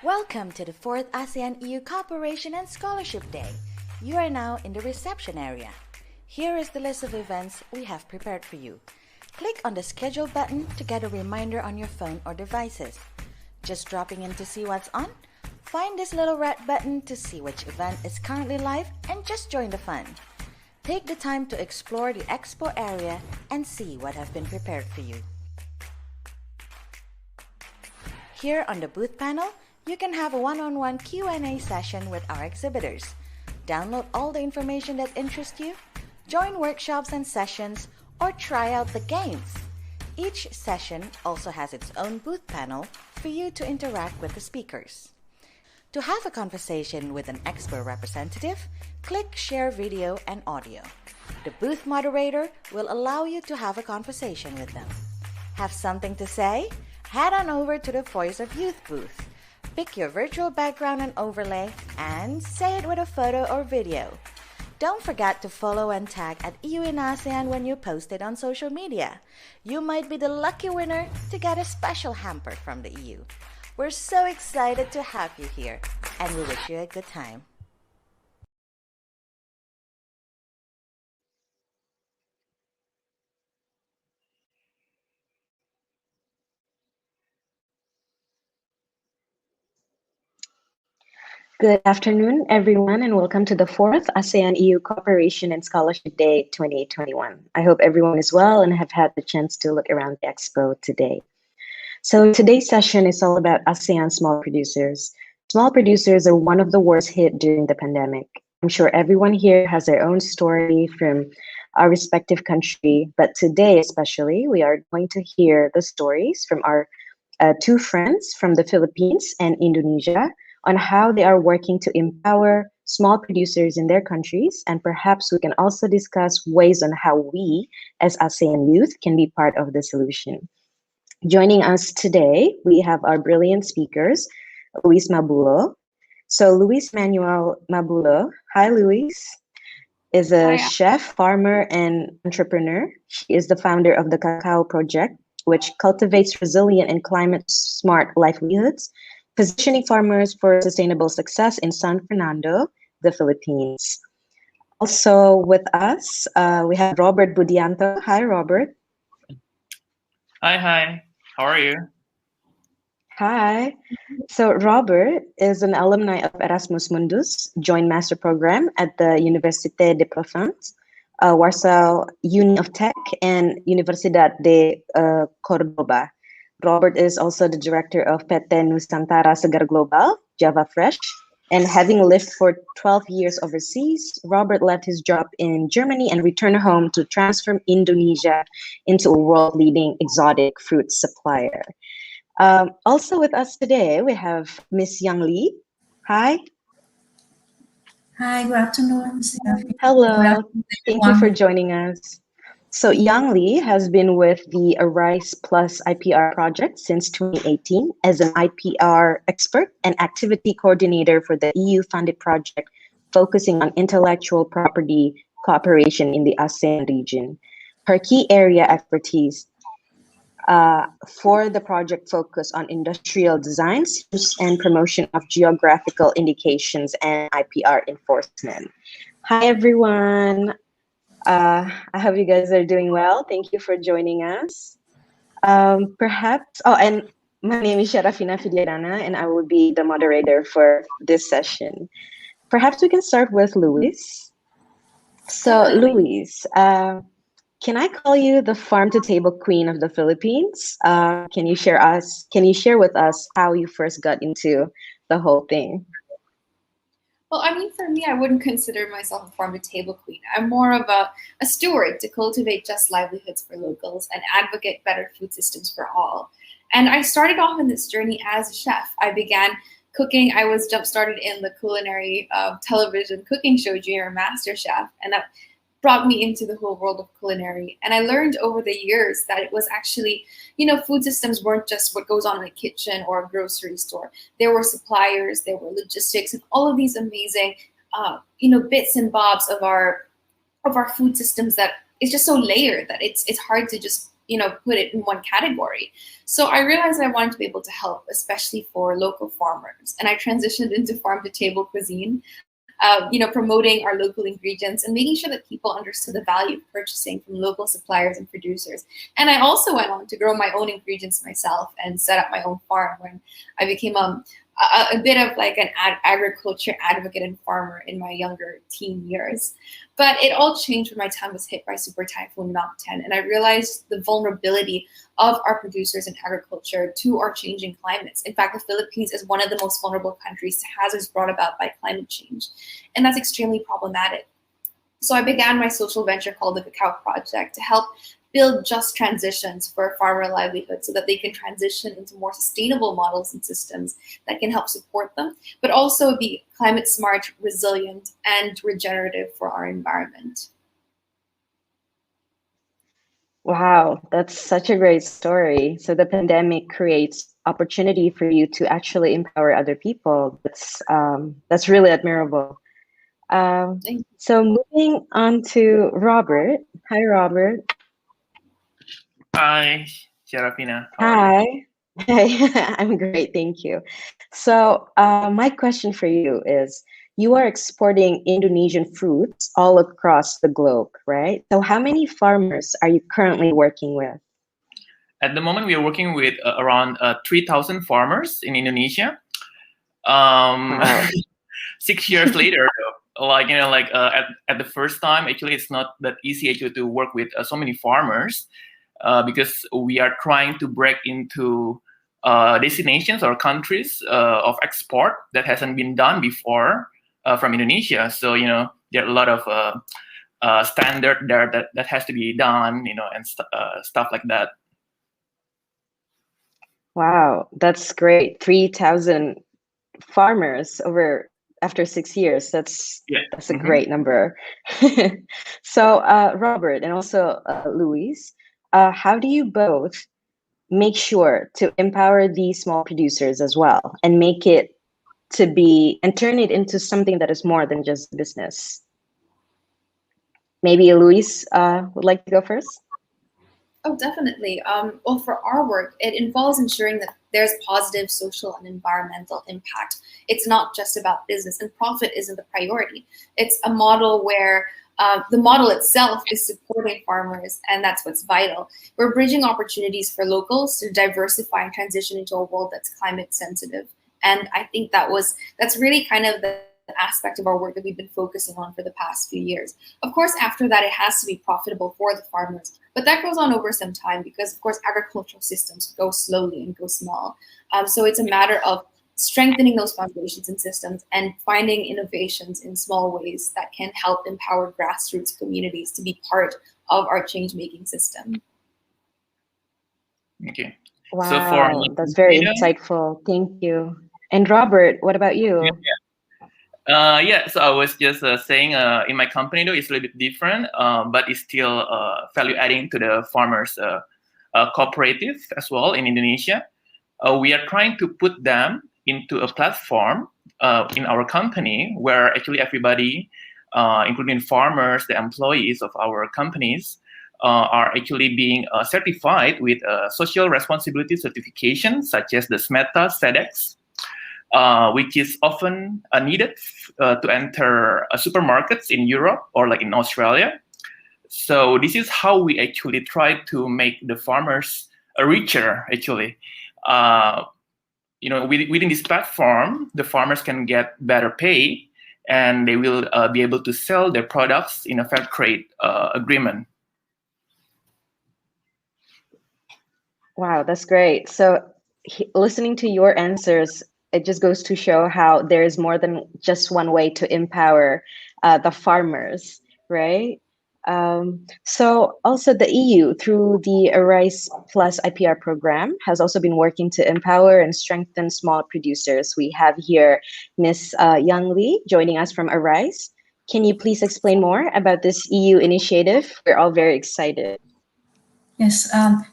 Welcome to the 4th ASEAN EU Cooperation and Scholarship Day. You are now in the reception area. Here is the list of events we have prepared for you. Click on the schedule button to get a reminder on your phone or devices. Just dropping in to see what's on? Find this little red button to see which event is currently live and just join the fun. Take the time to explore the expo area and see what have been prepared for you. Here on the booth panel, you can have a one-on-one Q&A session with our exhibitors. Download all the information that interests you, join workshops and sessions, or try out the games. Each session also has its own booth panel for you to interact with the speakers. To have a conversation with an expo representative, click Share Video and Audio. The booth moderator will allow you to have a conversation with them. Have something to say? Head on over to the Voice of Youth booth. Pick your virtual background and overlay and say it with a photo or video. Don't forget to follow and tag at EU in ASEAN when you post it on social media. You might be the lucky winner to get a special hamper from the EU. We're so excited to have you here, and we wish you a good time. Good afternoon, everyone, and welcome to the 4th ASEAN EU Cooperation and Scholarship Day 2021. I hope everyone is well and have had the chance to look around the expo today. So today's session is all about ASEAN small producers. Small producers are one of the worst hit during the pandemic. I'm sure everyone here has their own story from our respective country, but today especially, we are going to hear the stories from our two friends from the Philippines and Indonesia on how they are working to empower small producers in their countries, and perhaps we can also discuss ways on how we, as ASEAN youth, can be part of the solution. Joining us today, we have our brilliant speakers, Luis Mabulo. So Luis Manuel Mabulo, hi Luis, is a chef, farmer, and entrepreneur. She is the founder of the Cacao Project, which cultivates resilient and climate-smart livelihoods, positioning farmers for sustainable success in San Fernando, the Philippines. Also with us, we have Robert Budianto. Hi, Robert. Hi. How are you? Hi. So Robert is an alumni of Erasmus Mundus, joint master program at the Université de Provence, Warsaw Uni of Tech, and Universidad de Cordoba. Robert is also the director of PT Nusantara Segar Global, Java Fresh, and having lived for 12 years overseas, Robert left his job in Germany and returned home to transform Indonesia into a world-leading exotic fruit supplier. Also with us today, we have Miss Yang Li. Hi. Hi, good afternoon. Hello, thank you for joining us. So Yang Li has been with the Arise Plus IPR project since 2018 as an IPR expert and activity coordinator for the EU-funded project focusing on intellectual property cooperation in the ASEAN region. Her key area expertise for the project focus on industrial designs and promotion of geographical indications and IPR enforcement. Hi, everyone. I hope you guys are doing well. Thank you for joining us. And my name is Sharafina Fidiarana, and I will be the moderator for this session. Perhaps we can start with Luis. So, Luis, can I call you the farm-to-table queen of the Philippines? Can you share with us how you first got into the whole thing? Well, I mean, for me, I wouldn't consider myself a farm-to-table queen. I'm more of a steward to cultivate just livelihoods for locals and advocate better food systems for all. And I started off in this journey as a chef. I began cooking. I was jump-started in the culinary television cooking show Junior Master Chef, and that brought me into the whole world of culinary. And I learned over the years that it was actually, food systems weren't just what goes on in a kitchen or a grocery store. There were suppliers, there were logistics, and all of these amazing, bits and bobs of our food systems that it's just so layered that it's hard to just put it in one category. So I realized I wanted to be able to help, especially for local farmers. And I transitioned into farm to table cuisine, promoting our local ingredients and making sure that people understood the value of purchasing from local suppliers and producers. And I also went on to grow my own ingredients myself and set up my own farm when I became a bit of like an agriculture advocate and farmer in my younger teen years. But it all changed when my town was hit by Super Typhoon Nokten, and I realized the vulnerability of our producers in agriculture to our changing climates. In fact, the Philippines is one of the most vulnerable countries to hazards brought about by climate change, and that's extremely problematic. So I began my social venture called the Cacao Project to help build just transitions for farmer livelihood so that they can transition into more sustainable models and systems that can help support them, but also be climate smart, resilient, and regenerative for our environment. Wow, that's such a great story. So the pandemic creates opportunity for you to actually empower other people. That's really admirable. So moving on to Robert. Hi, Robert. Hi, Sharafina. Hi. Hi, I'm great, thank you. So my question for you is, you are exporting Indonesian fruits all across the globe, right? So how many farmers are you currently working with? At the moment, we are working with around 3,000 farmers in Indonesia. Wow. 6 years later, at the first time, actually, it's not that easy actually to work with so many farmers. Because we are trying to break into destinations or countries of export that hasn't been done before from Indonesia. So, there are a lot of standard there that has to be done, and stuff like that. Wow, that's great. 3,000 farmers after 6 years. That's a great number. So, Robert and also Luis, how do you both make sure to empower these small producers as well and make it and turn it into something that is more than just business? Maybe Luis would like to go first. Oh, definitely. Well, for our work, it involves ensuring that there's positive social and environmental impact. It's not just about business, and profit isn't the priority. It's a model where the model itself is supporting farmers, and that's what's vital. We're bridging opportunities for locals to diversify and transition into a world that's climate sensitive. And I think that's really kind of the aspect of our work that we've been focusing on for the past few years. Of course, after that, it has to be profitable for the farmers, but that goes on over some time because, of course, agricultural systems go slowly and go small. So it's a matter of strengthening those foundations and systems and finding innovations in small ways that can help empower grassroots communities to be part of our change-making system. Okay. Wow, that's very insightful. Thank you. And Robert, what about you? So I was just saying in my company, though, it's a little bit different, but it's still value adding to the farmers cooperative as well in Indonesia. We are trying to put them into a platform in our company where actually everybody, including farmers, the employees of our companies, are actually being certified with social responsibility certification, such as the SMETA SEDEX, which is often needed to enter supermarkets in Europe or like in Australia. So this is how we actually try to make the farmers richer, actually. Within this platform, the farmers can get better pay and they will be able to sell their products in a fair trade agreement. Wow, that's great. So listening to your answers, it just goes to show how there is more than just one way to empower the farmers, right? So also the EU, through the Arise Plus IPR program, has also been working to empower and strengthen small producers. We have here Ms. Yang Lee joining us from Arise. Can you please explain more about this EU initiative? We're all very excited. Yes,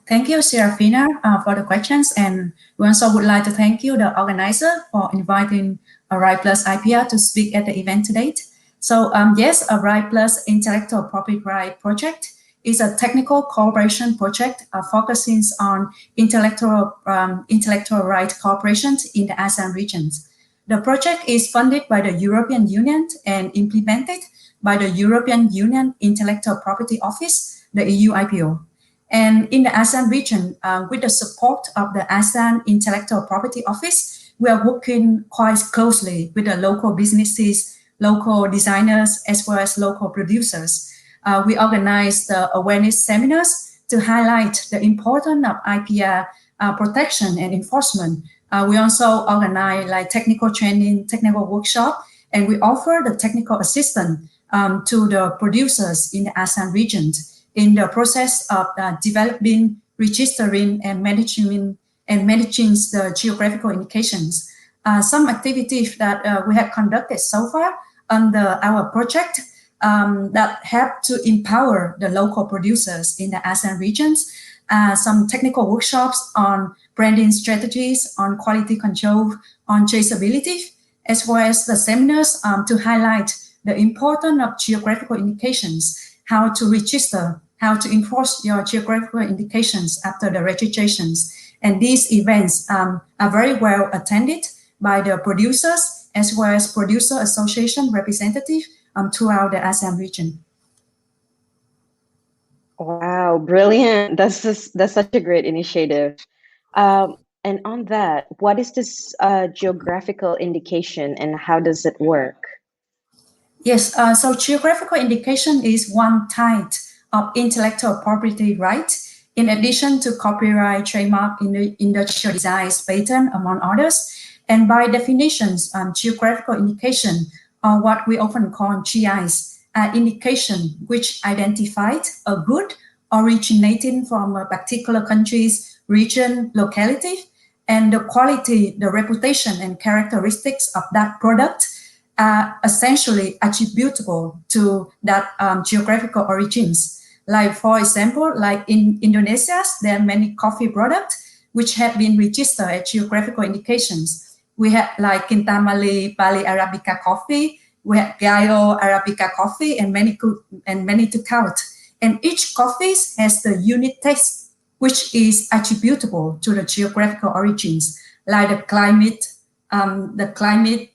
thank you, Serafina, for the questions. And we also would like to thank you, the organizer, for inviting Arise Plus IPR to speak at the event today. So yes, Arise Plus Intellectual Property Right Project is a technical cooperation project focusing on intellectual right cooperation in the ASEAN regions. The project is funded by the European Union and implemented by the European Union Intellectual Property Office, the EU IPO. And in the ASEAN region, with the support of the ASEAN Intellectual Property Office, we are working quite closely with the local businesses, local designers, as well as local producers. We organize the awareness seminars to highlight the importance of IPR protection and enforcement. We also organize like technical training, technical workshop, and we offer the technical assistance to the producers in the ASEAN region in the process of developing, registering, and managing the geographical indications. Some activities that we have conducted so far under our project that help to empower the local producers in the ASEAN regions. Some technical workshops on branding strategies, on quality control, on traceability, as well as the seminars to highlight the importance of geographical indications, how to register, how to enforce your geographical indications after the registrations. And these events are very well attended by the producers as well as producer association representatives throughout the ASEAN region. Wow, brilliant. That's such a great initiative. And on that, what is this geographical indication and how does it work? Yes, so geographical indication is one type of intellectual property right, in addition to copyright, trademark, industrial designs, patent, among others. And by definitions, geographical indication, or what we often call GIs, indication which identified a good originating from a particular country's region, locality, and the quality, the reputation, and characteristics of that product are essentially attributable to that geographical origins. Like, for example, like in Indonesia, there are many coffee products which have been registered as geographical indications. We have like Kintamani Bali Arabica coffee, we have Gayo Arabica coffee, and many to count. And each coffee has the unique taste, which is attributable to the geographical origins, like the climate,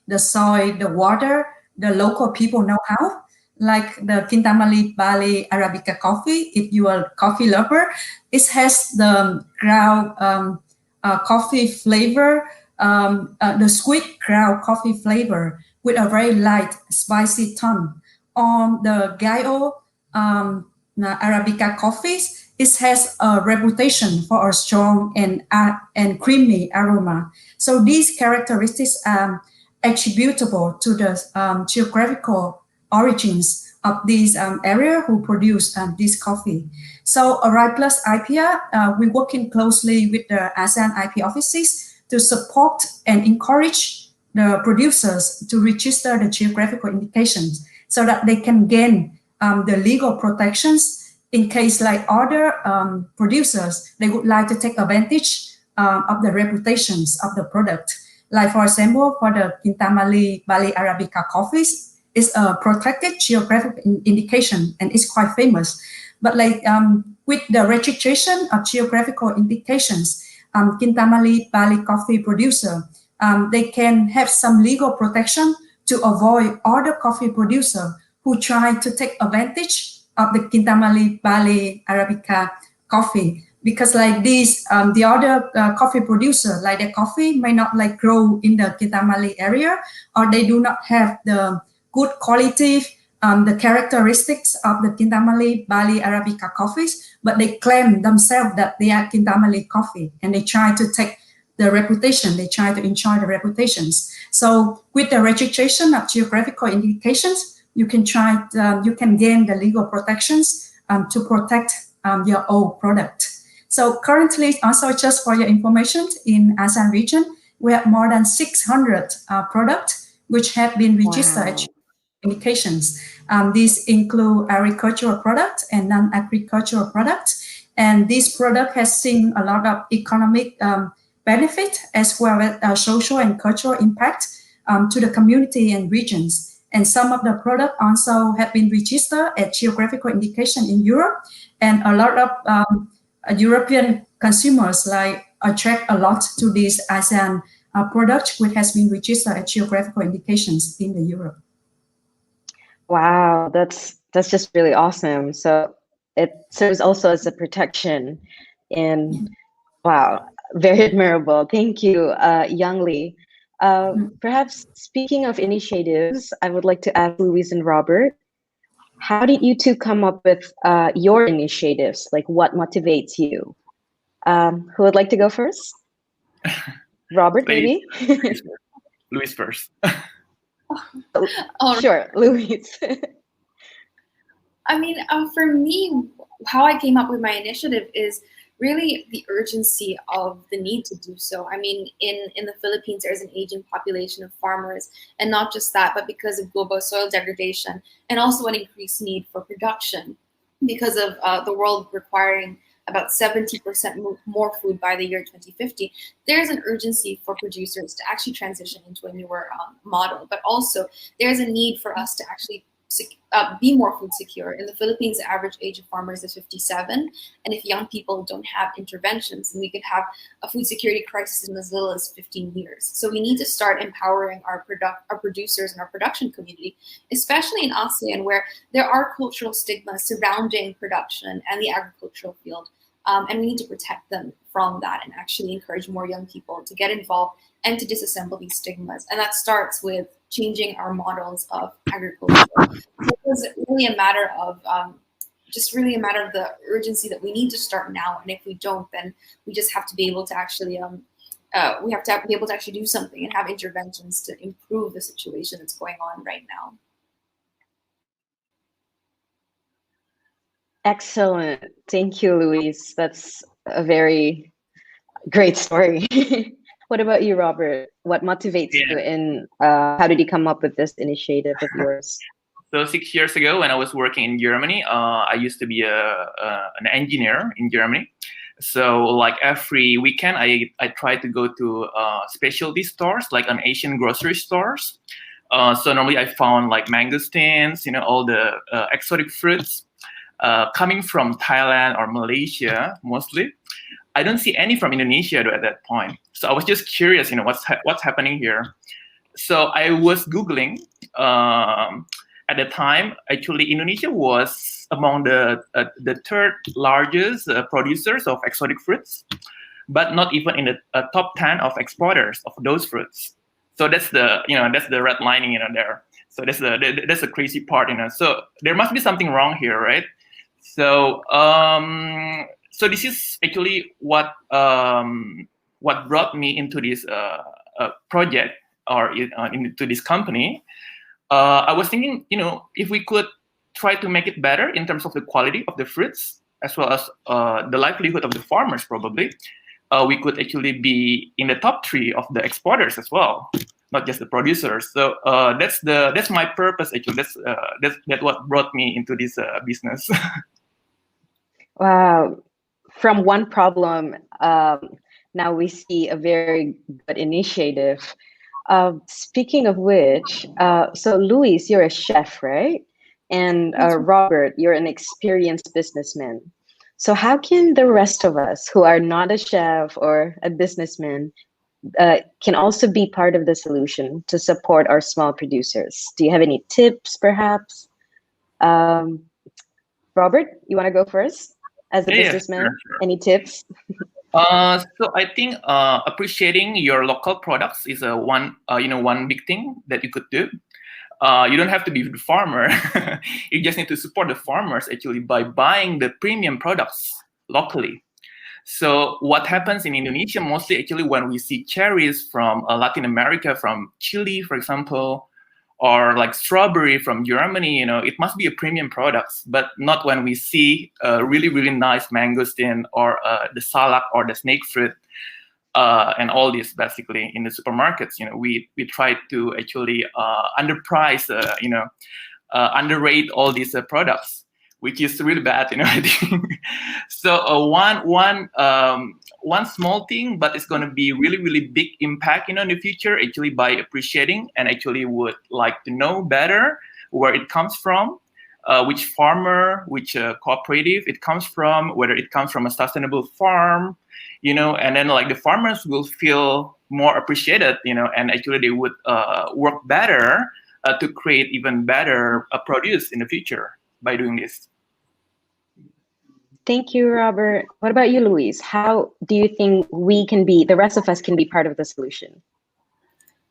the soil, the water, the local people know-how. Like the Kintamani Bali Arabica coffee, if you are a coffee lover, it has the ground coffee flavor, the sweet ground coffee flavor with a very light, spicy tone. On the Gayo Arabica coffees, it has a reputation for a strong and creamy aroma. So these characteristics are attributable to the geographical origins of these area who produce this coffee. So Right Plus IPR, we're working closely with the ASEAN IP offices to support and encourage the producers to register the geographical indications so that they can gain the legal protections in case like other producers, they would like to take advantage of the reputations of the product. Like for example, for the Kintamani Bali Arabica coffees, it's a protected geographic indication and it's quite famous. But like with the registration of geographical indications, Kintamani Bali coffee producer, they can have some legal protection to avoid other coffee producer who try to take advantage of the Kintamani Bali Arabica coffee. Because like these, the other coffee producer, like their coffee may not like grow in the Kintamani area, or they do not have the good quality, the characteristics of the Kintamani Bali Arabica coffees, but they claim themselves that they are Kintamani coffee, and they try to take the reputation, they try to enjoy the reputations. So with the registration of geographical indications, you can gain the legal protections to protect your own product. So currently, also just for your information, in ASEAN region, we have more than 600 products which have been registered as indications. These include agricultural products and non-agricultural products. And this product has seen a lot of economic benefit as well as social and cultural impact to the community and regions. And some of the products also have been registered as geographical indication in Europe. And a lot of European consumers attract a lot to this ASEAN product, which has been registered as geographical indications in the Europe. Wow, that's just really awesome. So it serves also as a protection, and wow, very admirable. Thank you, Young Lee. Perhaps speaking of initiatives, I would like to ask Louise and Robert, how did you two come up with your initiatives? Like, what motivates you? Who would like to go first? Robert, maybe? Louise first. Sure, Louise. I mean, for me, how I came up with my initiative is really the urgency of the need to do so. I mean, in the Philippines, there's an aging population of farmers, and not just that, but because of global soil degradation, and also an increased need for production because of the world requiring about 70% more food by the year 2050, there's an urgency for producers to actually transition into a newer model, but also there's a need for us to actually be more food secure. In the Philippines, the average age of farmers is 57, and if young people don't have interventions, then we could have a food security crisis in as little as 15 years. So we need to start empowering our producers and our production community, especially in ASEAN, where there are cultural stigmas surrounding production and the agricultural field. And we need to protect them from that and actually encourage more young people to get involved and to disassemble these stigmas. And that starts with changing our models of agriculture. It was really a matter of the urgency that we need to start now. And if we don't, then we just have to be able to actually be able to actually do something and have interventions to improve the situation that's going on right now. Excellent. Thank you, Louise. That's a very great story. What about you, Robert? What motivates you, and how did you come up with this initiative of yours? So 6 years ago, when I was working in Germany, I used to be an engineer in Germany. So like every weekend, I try to go to specialty stores, like an Asian grocery stores. So normally I found like mangosteens, all the exotic fruits coming from Thailand or Malaysia mostly. I don't see any from Indonesia at that point. So I was just curious, what's happening here. So I was Googling. At the time, actually, Indonesia was among the third largest producers of exotic fruits, but not even in the top 10 of exporters of those fruits. So that's the red lining, there. So that's the crazy part, So there must be something wrong here, right? So so this is actually what brought me into this project or into this company. I was thinking, if we could try to make it better in terms of the quality of the fruits, as well as the livelihood of the farmers, probably, we could actually be in the top 3 of the exporters as well, not just the producers. So that's my purpose, actually. That's what brought me into this business. Wow. From one problem, now we see a very good initiative. Speaking of which, so Louise, you're a chef, right? And Robert, you're an experienced businessman. So how can the rest of us who are not a chef or a businessman can also be part of the solution to support our small producers? Do you have any tips, perhaps? Robert, you want to go first? As a businessman, sure. Any tips? So I think appreciating your local products is one big thing that you could do. You don't have to be the farmer. You just need to support the farmers actually by buying the premium products locally. So what happens in Indonesia mostly actually when we see cherries from Latin America, from Chile, for example, or like strawberry from Germany, it must be a premium products, but not when we see a really, really nice mangosteen or the salak or the snake fruit and all this basically in the supermarkets. We try to actually underprice, underrate all these products, which is really bad, I think. So one one small thing, but it's going to be really, really big impact, in the future, actually, by appreciating and actually would like to know better where it comes from, which farmer, which cooperative it comes from, whether it comes from a sustainable farm, and then like the farmers will feel more appreciated, and actually they would work better to create even better produce in the future by doing this. Thank you, Robert. What about you, Louise? How do you think the rest of us can be part of the solution?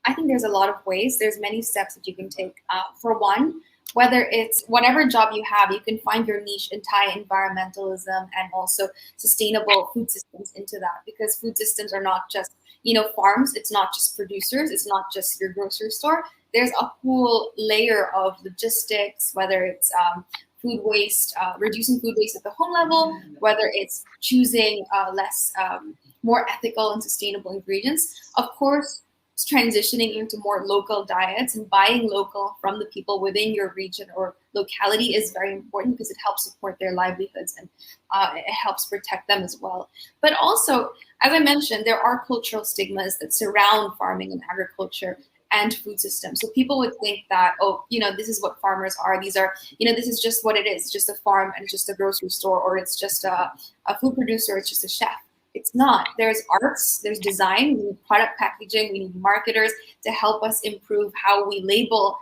I think there's a lot of ways. There's many steps that you can take. For one, whether it's whatever job you have, you can find your niche and tie environmentalism and also sustainable food systems into that, because food systems are not just, farms. It's not just producers. It's not just your grocery store. There's a whole layer of logistics, whether it's food waste, reducing food waste at the home level, whether it's choosing more ethical and sustainable ingredients. Of course, transitioning into more local diets and buying local from the people within your region or locality is very important, because it helps support their livelihoods and it helps protect them as well. But also, as I mentioned, there are cultural stigmas that surround farming and agriculture and food systems. So people would think that, this is what farmers are. These are, this is just what it is. It's just a farm and it's just a grocery store, or it's just a food producer, it's just a chef. It's not. There's arts, there's design, we need product packaging, we need marketers to help us improve how we label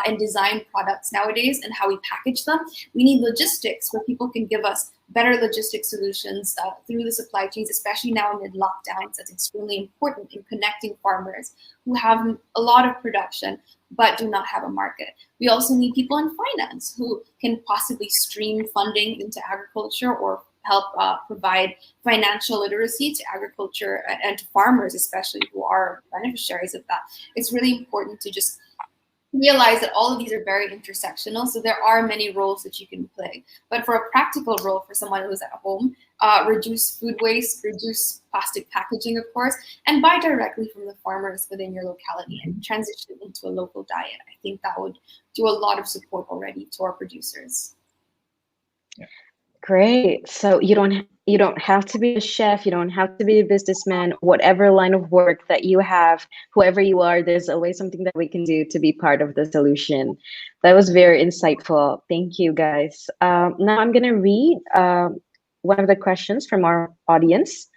and design products nowadays and how we package them. We need logistics where people can give us better logistics solutions through the supply chains, especially now amid lockdowns. That's extremely important in connecting farmers who have a lot of production but do not have a market. We also need people in finance who can possibly stream funding into agriculture or help provide financial literacy to agriculture and to farmers, especially, who are beneficiaries of that. It's really important to just realize that all of these are very intersectional. So there are many roles that you can play. But for a practical role for someone who's at home, reduce food waste, reduce plastic packaging, of course, and buy directly from the farmers within your locality and transition into a local diet. I think that would do a lot of support already to our producers. Yeah. Great. So you don't have to be a chef, you don't have to be a businessman, whatever line of work that you have, whoever you are, there's always something that we can do to be part of the solution. That was very insightful. Thank you, guys. Now I'm going to read one of the questions from our audience.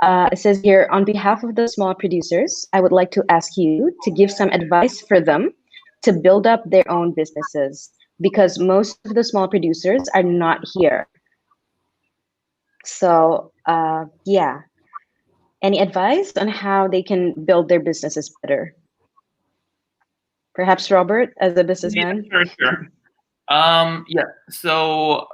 It says here, on behalf of the small producers, I would like to ask you to give some advice for them to build up their own businesses, because most of the small producers are not here. So, yeah. Any advice on how they can build their businesses better? Perhaps Robert, as a businessman? Yeah, sure. Yeah. So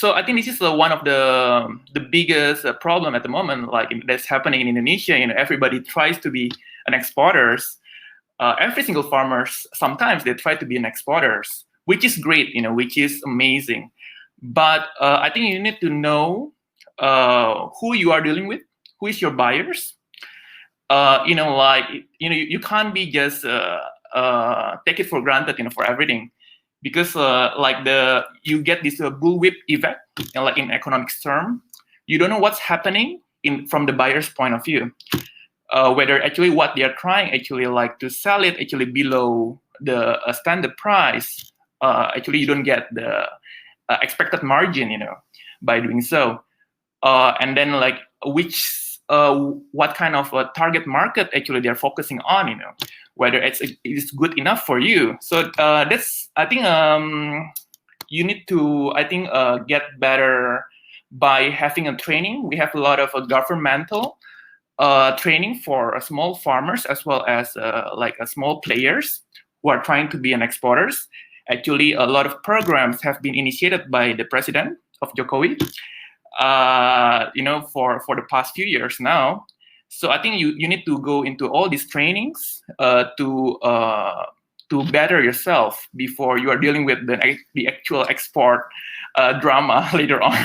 I think this is one of the biggest problem at the moment, like that's happening in Indonesia. Everybody tries to be an exporters. Every single farmers, sometimes they try to be an exporters, which is great, which is amazing. But I think you need to know who you are dealing with, who is your buyers. You can't be just take it for granted, for everything, because you get this bullwhip effect, like in economics term, you don't know what's happening from the buyer's point of view, whether actually what they are trying actually like to sell it actually below the standard price. Actually, you don't get the expected margin, by doing so. And then like what kind of target market actually they're focusing on, whether it's good enough for you. So that's, I think, you need to, get better by having a training. We have a lot of governmental training for small farmers as well as small players who are trying to be an exporters. Actually, a lot of programs have been initiated by the president of Jokowi, for the past few years now. So I think you need to go into all these trainings to better yourself before you are dealing with the actual export drama later on.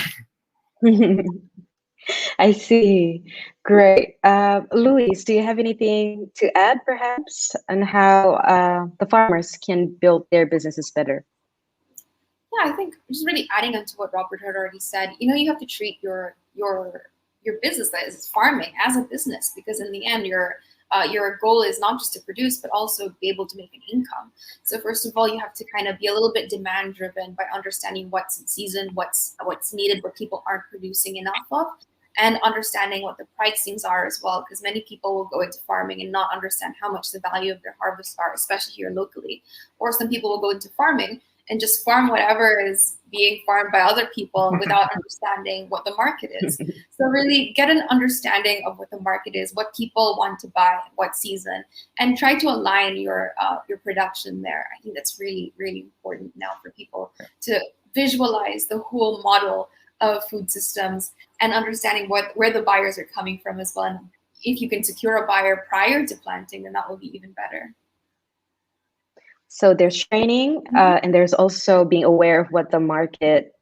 I see. Great. Luis, do you have anything to add, perhaps, on how the farmers can build their businesses better? Yeah, I think just really adding on to what Robert had already said, you have to treat your your business, that is farming as a business, because in the end, your goal is not just to produce, but also be able to make an income. So first of all, you have to kind of be a little bit demand driven by understanding what's in season, what's needed, what people aren't producing enough of, and understanding what the pricings are as well, because many people will go into farming and not understand how much the value of their harvests are, especially here locally. Or some people will go into farming and just farm whatever is being farmed by other people without understanding what the market is. So really get an understanding of what the market is, what people want to buy, what season, and try to align your production there. I think that's really, really important now for people to visualize the whole model of food systems and understanding where the buyers are coming from as well. And if you can secure a buyer prior to planting, then that will be even better. So there's training, and there's also being aware of what the market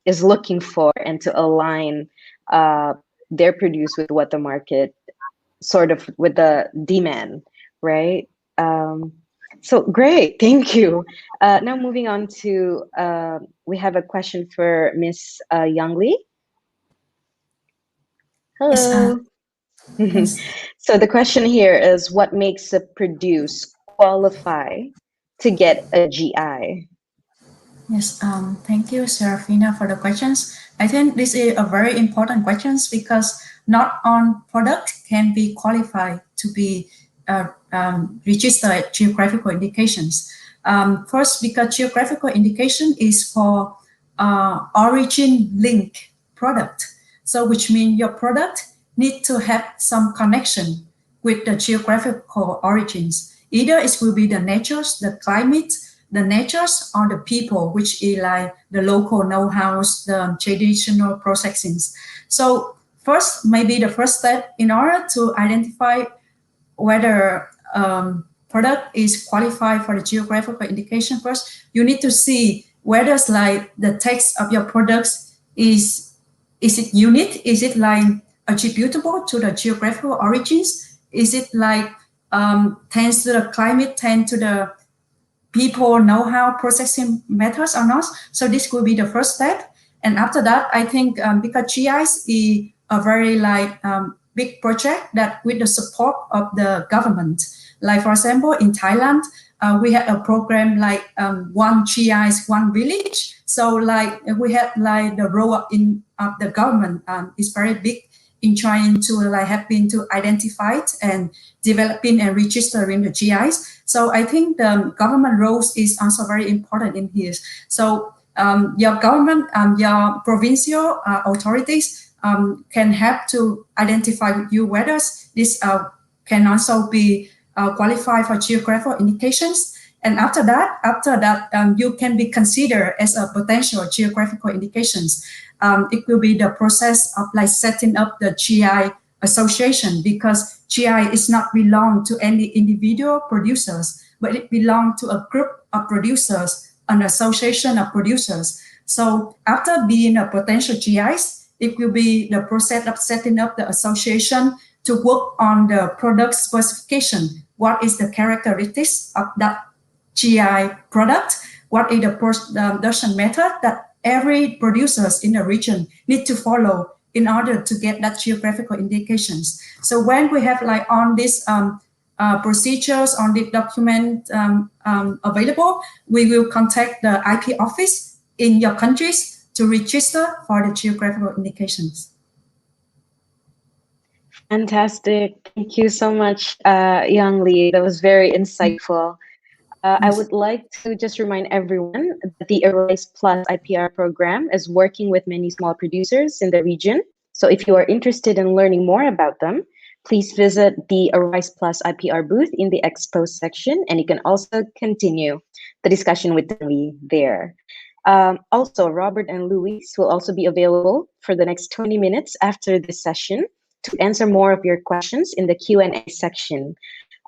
is looking for, and to align their produce with what the market sort of with the demand, right? So great, thank you. Now moving on to, we have a question for Miss Young Lee. Hello. Yes. So the question here is, what makes a produce qualify to get a GI? Yes, thank you, Serafina, for the questions. I think this is a very important question because not all product can be qualified to be registered geographical indications. First, because geographical indication is for origin link product. So which means your product need to have some connection with the geographical origins. Either it will be the natures, the climate, the natures, or the people, which is like the local know-hows, the traditional processings. So first, maybe the first step in order to identify whether product is qualified for the geographical indication, first, you need to see whether like the text of your products is it unique? Is it like attributable to the geographical origins? Is it like tends to the climate, tend to the people know-how processing methods or not? So this will be the first step. And after that, I think because GIs is a very like big project that with the support of the government. Like for example, in Thailand, we had a program like one GIs, one village. So like we had like the role of the government is very big in trying to like helping to identify it and developing and registering the GIs. So I think the government roles is also very important in here. So your government, your provincial authorities can help to identify with you whether this can also be qualified for geographical indications. And after that, you can be considered as a potential geographical indications. It will be the process of like setting up the GI association, because GI is not belong to any individual producers, but it belongs to a group of producers, an association of producers. So after being a potential GIs, it will be the process of setting up the association to work on the product specification. What is the characteristics of that GI product? What is the production method that every producers in the region need to follow in order to get that geographical indications? So when we have like on these procedures, on the document available, we will contact the IP office in your countries to register for the geographical indications. Fantastic. Thank you so much, Young Lee. That was very insightful. I would like to just remind everyone that the Arise Plus IPR program is working with many small producers in the region. So if you are interested in learning more about them, please visit the Arise Plus IPR booth in the Expo section, and you can also continue the discussion with Lee there. Also, Robert and Luis will also be available for the next 20 minutes after this session to answer more of your questions in the Q&A section.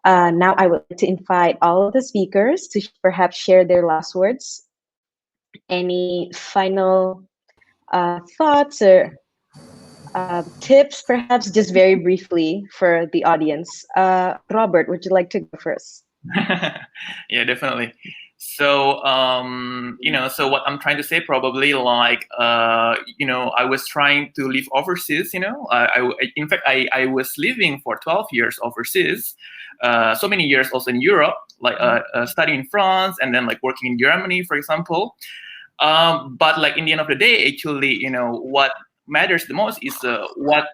Now I would like to invite all of the speakers to perhaps share their last words. Any final thoughts or tips, perhaps just very briefly for the audience. Robert, would you like to go first? Yeah, definitely. So so what I'm trying to say, probably like I was trying to live overseas. In fact, I was living for 12 years overseas, so many years also in Europe, like studying in France and then like working in Germany, for example. But like in the end of the day, actually, what matters the most is what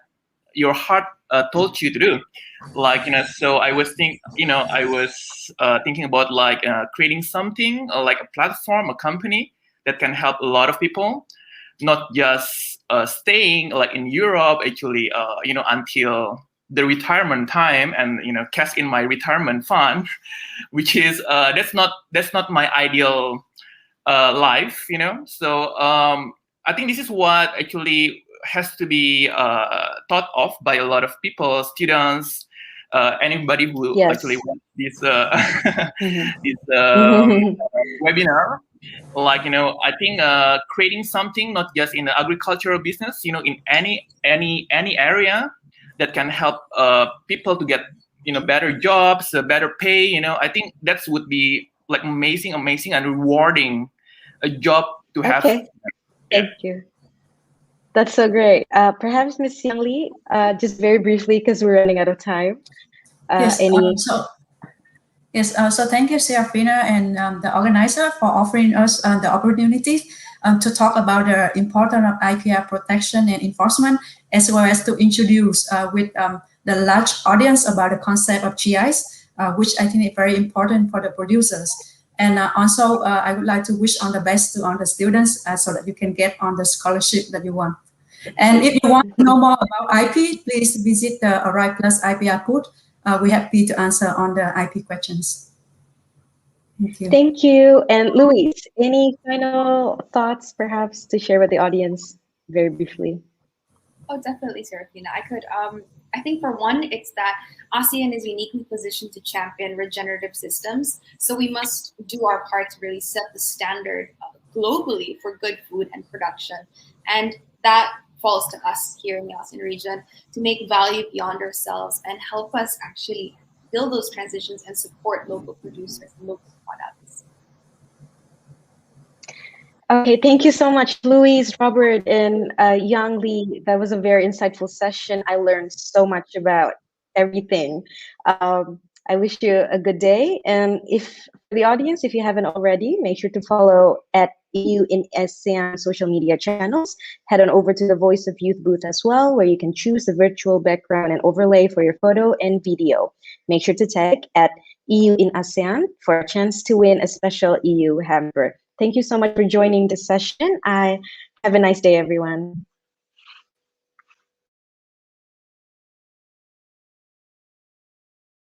your heart told you to do. Like so I was thinking about like creating something like a platform, a company that can help a lot of people, not just staying like in Europe actually until the retirement time and cash in my retirement fund, which is that's not my ideal life. So I think this is what actually has to be thought of by a lot of people, students, anybody who Yes. actually wants this this Mhm. webinar. Like I think creating something not just in the agricultural business, in any area that can help people to get better jobs, better pay. I think that would be like amazing and rewarding a job to have. Okay, Yeah. thank you. That's so great. Perhaps Miss Young Lee, just very briefly because we're running out of time. Yes. Any? So thank you, Serafina, and the organizer for offering us the opportunity to talk about the importance of IPR protection and enforcement, as well as to introduce with the large audience about the concept of GIs, which I think is very important for the producers. And also, I would like to wish all the best to all the students so that you can get on the scholarship that you want. And if you want to know more about IP, please visit the Arrive Plus IPR booth. We're happy to answer on the IP questions. Thank you. Thank you. And Luis, any final thoughts perhaps to share with the audience very briefly? Oh, definitely, Serafina. I think for one, it's that ASEAN is uniquely positioned to champion regenerative systems. So we must do our part to really set the standard globally for good food and production. And that falls to us here in the ASEAN region to make value beyond ourselves and help us actually build those transitions and support local producers and local products. Okay, thank you so much, Louise, Robert, and Yang Lee. That was a very insightful session. I learned so much about everything. I wish you a good day. And for the audience, if you haven't already, make sure to follow at EU in ASEAN social media channels. Head on over to the Voice of Youth booth as well, where you can choose the virtual background and overlay for your photo and video. Make sure to tag at EU in ASEAN for a chance to win a special EU hamper. Thank you so much for joining this session. Have a nice day, everyone.